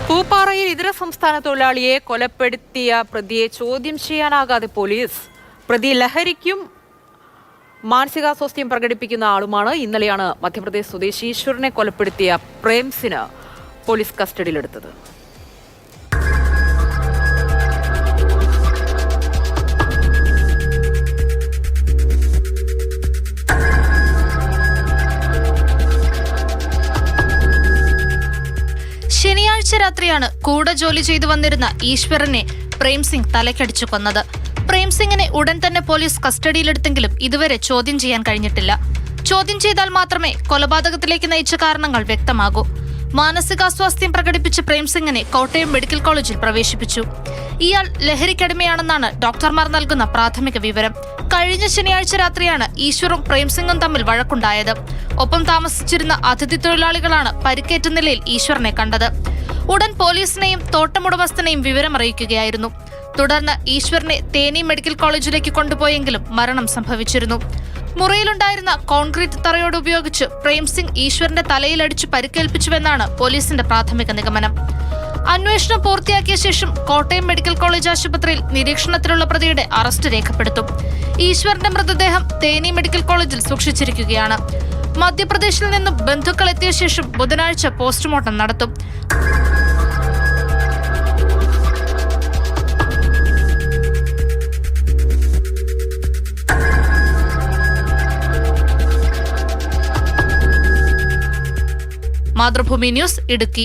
പൂപ്പാറയിൽ ഇതര സംസ്ഥാന തൊഴിലാളിയെ കൊലപ്പെടുത്തിയ പ്രതിയെ ചോദ്യം ചെയ്യാനാകാതെ പോലീസ്. പ്രതി ലഹരിക്കും മാനസികാസ്വാസ്ഥ്യം പ്രകടിപ്പിക്കുന്ന ആളുമാണ്. ഇന്നലെയാണ് മധ്യപ്രദേശ് സ്വദേശി ഈശ്വറിനെ കൊലപ്പെടുത്തിയ പ്രേംസിന് പോലീസ് കസ്റ്റഡിയിലെടുത്തത്. ശനിയാഴ്ച രാത്രിയാണ് കൂടെ ജോലി ചെയ്തു വന്നിരുന്ന ഈശ്വരനെ പ്രേംസിംഗ് തലക്കടിച്ചു കൊന്നത്. പ്രേംസിംഗിനെ ഉടൻ തന്നെ പോലീസ് കസ്റ്റഡിയിലെടുത്തെങ്കിലും ഇതുവരെ ചോദ്യം ചെയ്യാൻ കഴിഞ്ഞിട്ടില്ല. ചോദ്യം ചെയ്താൽ മാത്രമേ കൊലപാതകത്തിലേക്ക് നയിച്ച കാരണങ്ങൾ വ്യക്തമാകൂ. മാനസികാസ്വാസ്ഥ്യം പ്രകടിപ്പിച്ച പ്രേംസിംഗിനെ കോട്ടയം മെഡിക്കൽ കോളേജിൽ പ്രവേശിപ്പിച്ചു. ഇയാൾ ലഹരിക്കടിമയാണെന്നാണ് ഡോക്ടർമാർ നൽകുന്ന പ്രാഥമിക വിവരം. കഴിഞ്ഞ ശനിയാഴ്ച രാത്രിയാണ് ഈശ്വറും പ്രേംസിംഗും തമ്മിൽ വഴക്കുണ്ടായത്. ഒപ്പം താമസിച്ചിരുന്ന അതിഥി തൊഴിലാളികളാണ് പരിക്കേറ്റ നിലയിൽ ഈശ്വറിനെ കണ്ടത്. ഉടൻ പോലീസിനെയും തോട്ടമുടമസ്ഥനെയും വിവരമറിയിക്കുകയായിരുന്നു. തുടർന്ന് ഈശ്വറിനെ തേനി മെഡിക്കൽ കോളേജിലേക്ക് കൊണ്ടുപോയെങ്കിലും മരണം സംഭവിച്ചിരുന്നു. മുറിയിലുണ്ടായിരുന്ന കോൺക്രീറ്റ് തറയോട് ഉപയോഗിച്ച് പ്രേംസിംഗ് ഈശ്വറിന്റെ തലയിലടിച്ചു പരിക്കേൽപ്പിച്ചുവെന്നാണ് പോലീസിന്റെ പ്രാഥമിക നിഗമനം. അന്വേഷണം പൂർത്തിയാക്കിയ ശേഷം കോട്ടയം മെഡിക്കൽ കോളേജ് ആശുപത്രിയിൽ നിരീക്ഷണത്തിലുള്ള പ്രതിയുടെ അറസ്റ്റ് രേഖപ്പെടുത്തും. ഈശ്വറിന്റെ മൃതദേഹം തേനി മെഡിക്കൽ കോളേജിൽ സൂക്ഷിച്ചിരിക്കുകയാണ്. മധ്യപ്രദേശിൽ നിന്നും ബന്ധുക്കൾ എത്തിയ ശേഷം ബുധനാഴ്ച പോസ്റ്റ്മോർട്ടം നടത്തും. മാതൃഭൂമി ന്യൂസ്, ഇടുക്കി.